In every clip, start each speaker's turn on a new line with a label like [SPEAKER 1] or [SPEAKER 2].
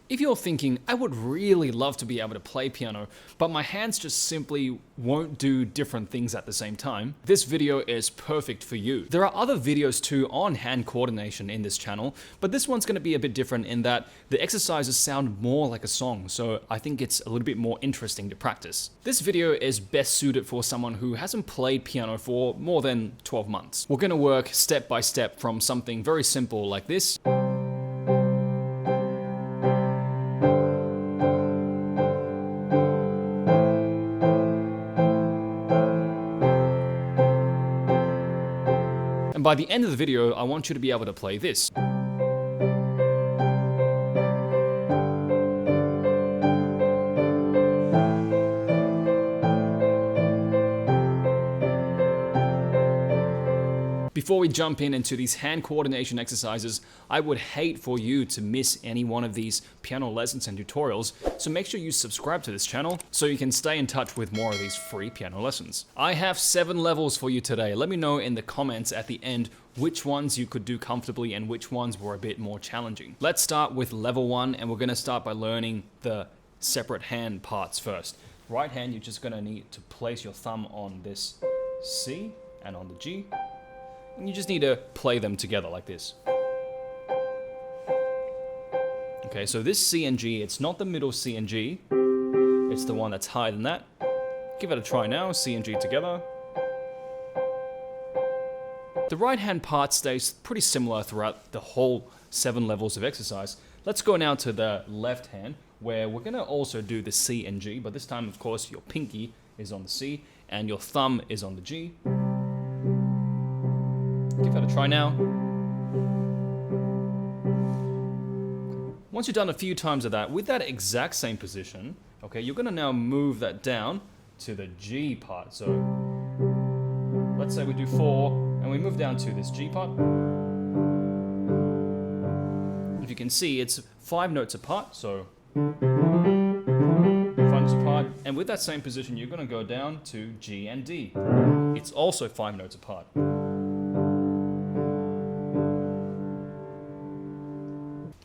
[SPEAKER 1] If you're thinking, I would really love to be able to play piano, but my hands just simply won't do different things at the same time, this video is perfect for you. There are other videos too on hand coordination in this channel, but this one's gonna be a bit different in that the exercises sound more like a song, so I think it's a little bit more interesting to practice. This video is best suited for someone who hasn't played piano for more than 12 months. We're gonna work step by step from something very simple like this, and by the end of the video, I want you to be able to play this. Before we jump into these hand coordination exercises, I would hate for you to miss any one of these piano lessons and tutorials, so make sure you subscribe to this channel so you can stay in touch with more of these free piano lessons. I have 7 levels for you today. Let me know in the comments at the end which ones you could do comfortably and which ones were a bit more challenging. Let's start with level 1, and we're gonna start by learning the separate hand parts first. Right hand, you're just gonna need to place your thumb on this C and on the G. And you just need to play them together like this. Okay, so this C and G, it's not the middle C and G, it's the one that's higher than that. Give it a try now, C and G together. The right hand part stays pretty similar throughout the whole 7 levels of exercise. Let's go now to the left hand, where we're gonna also do the C and G, but this time, of course, your pinky is on the C and your thumb is on the G. Give that a try now. Once you've done a few times of that, with that exact same position, okay, you're gonna now move that down to the G part. So let's say we do 4 and we move down to this G part. If you can see, it's 5 notes apart, so 5 notes apart. And with that same position, you're gonna go down to G and D. It's also 5 notes apart.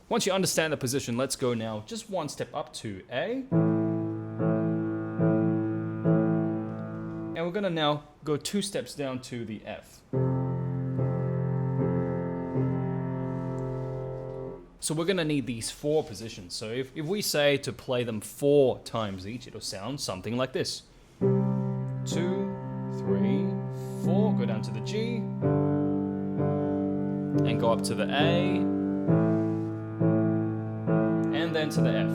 [SPEAKER 1] Once you understand the position, let's go now just one step up to A. And we're gonna now go 2 steps down to the F. So we're gonna need these 4 positions. So if we say to play them 4 times each, it'll sound something like this. 2, 3, 4, go down to the G, and go up to the A, and then to the F.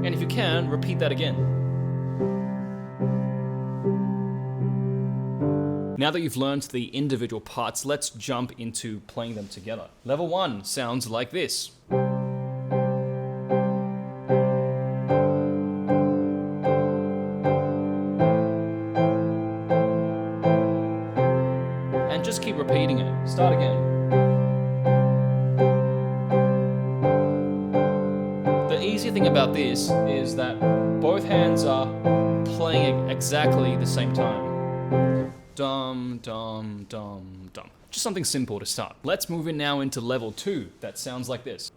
[SPEAKER 1] And if you can, repeat that again. Now that you've learned the individual parts, let's jump into playing them together. Level 1 sounds like this. And just keep repeating it. Start again. The easy thing about this is that both hands are playing exactly the same time. Dum, dum, dum, dum. Just something simple to start. Let's move in now into level 2. That sounds like this.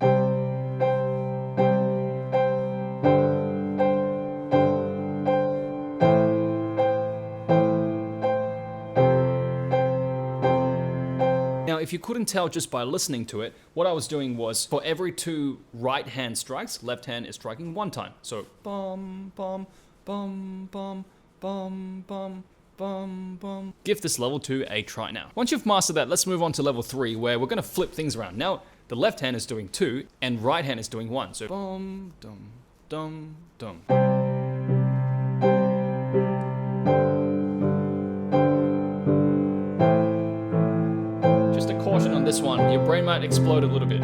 [SPEAKER 1] Now, if you couldn't tell just by listening to it, what I was doing was for every 2 right hand strikes, left hand is striking 1 time. So bum, bum, bum, bum, bum, bum. Bum, bum. Give this level 2 a try now. Once you've mastered that, let's move on to level 3, where we're gonna flip things around. Now, the left hand is doing 2, and right hand is doing 1. So, bum, dum, dum, dum. Just a caution on this one, your brain might explode a little bit.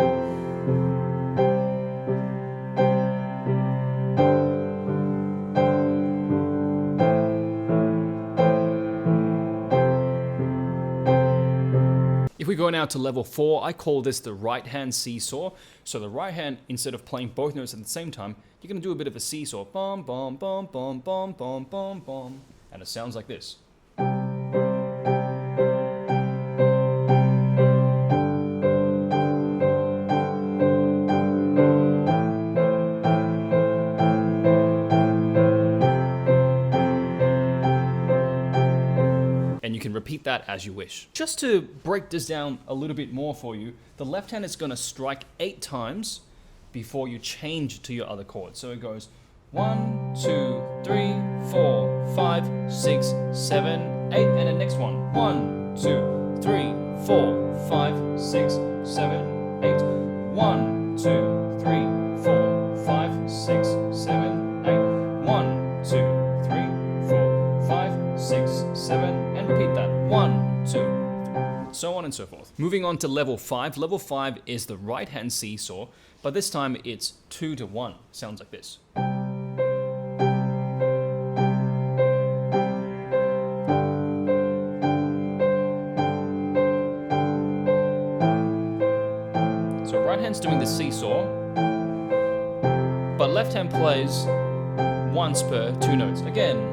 [SPEAKER 1] If we go now to level 4, I call this the right hand seesaw. So the right hand, instead of playing both notes at the same time, you're going to do a bit of a seesaw. Bum, bum, bum, bum, bum, bum, bum, bum. And it sounds like this. can repeat that as you wish. Just to break this down a little bit more for you, the left hand is going to strike 8 times before you change to your other chord. So it goes 1, 2, 3, 4, 5, 6, 7, 8, and the next one. 1, 2, 3, 4, 5, 6, 7, 8. 1, 2, 3, 4, 5, 6, 7, 8. 1, 2, 3, 4, 5, 6, 7, and repeat that. 1, 2, 3, so on and so forth. Moving on to level 5. Level 5 is the right hand seesaw, but this time it's 2 to 1. Sounds like this. Right hand's doing the seesaw, but left hand plays once per 2 notes. Again.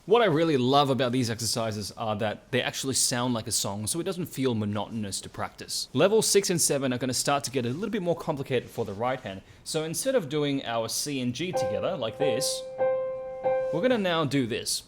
[SPEAKER 1] What I really love about these exercises are that they actually sound like a song, so it doesn't feel monotonous to practice. Levels 6 and 7 are going to start to get a little bit more complicated for the right hand. So instead of doing our C and G together like this, we're going to now do this.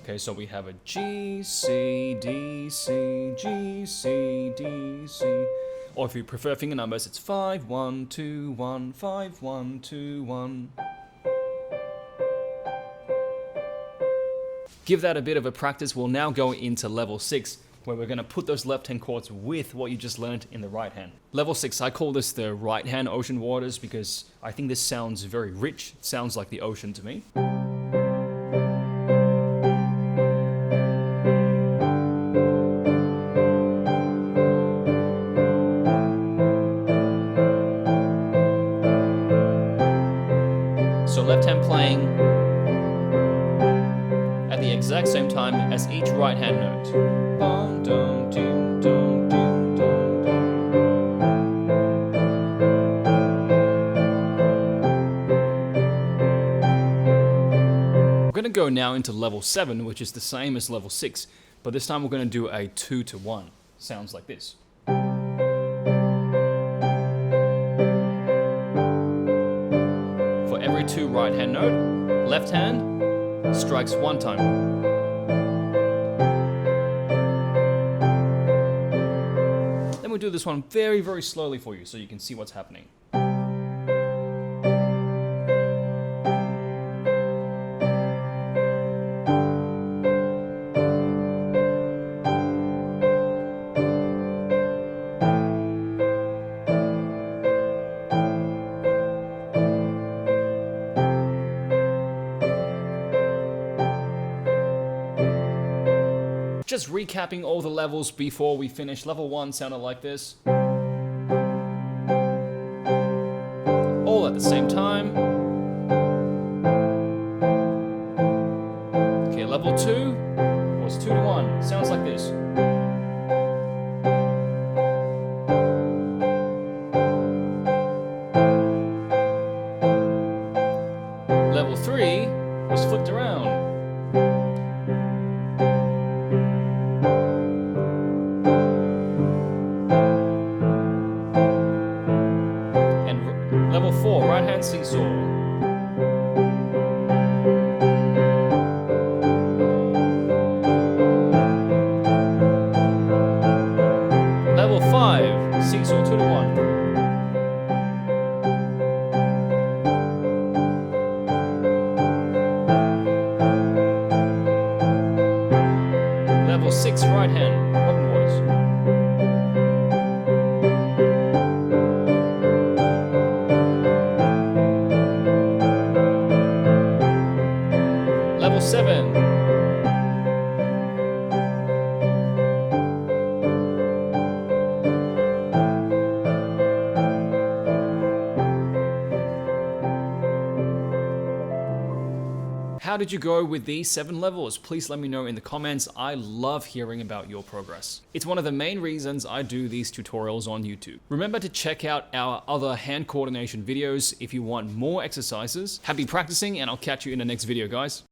[SPEAKER 1] Okay, so we have a G, C, D, C, G, C, D, C. Or if you prefer finger numbers, it's 5, 1, 2, 1, 5, 1, 2, 1. Give that a bit of a practice. We'll now go into level 6, where we're going to put those left hand chords with what you just learned in the right hand. Level 6, I call this the right hand ocean waters because I think this sounds very rich. It sounds like the ocean to me. Left hand playing at the exact same time as each right hand note. We're going to go now into level 7, which is the same as level 6, but this time we're going to do a 2 to 1. Sounds like this. Every 2 right hand note, left hand strikes 1 time. Then we'll do this one very, very slowly for you so you can see what's happening. Just recapping all the levels before we finish. Level 1 sounded like this. All at the same time. Okay, level 2 was 2 to 1. Sounds like this. Level 3 was flipped around. Level 4, right hand seesaw. Level 5, seesaw 2 to 1. Level 6, right hand, open waters. how did you go with these 7 levels? Please let me know in the comments. I love hearing about your progress. It's one of the main reasons I do these tutorials on YouTube. Remember to check out our other hand coordination videos if you want more exercises. Happy practicing, and I'll catch you in the next video, guys.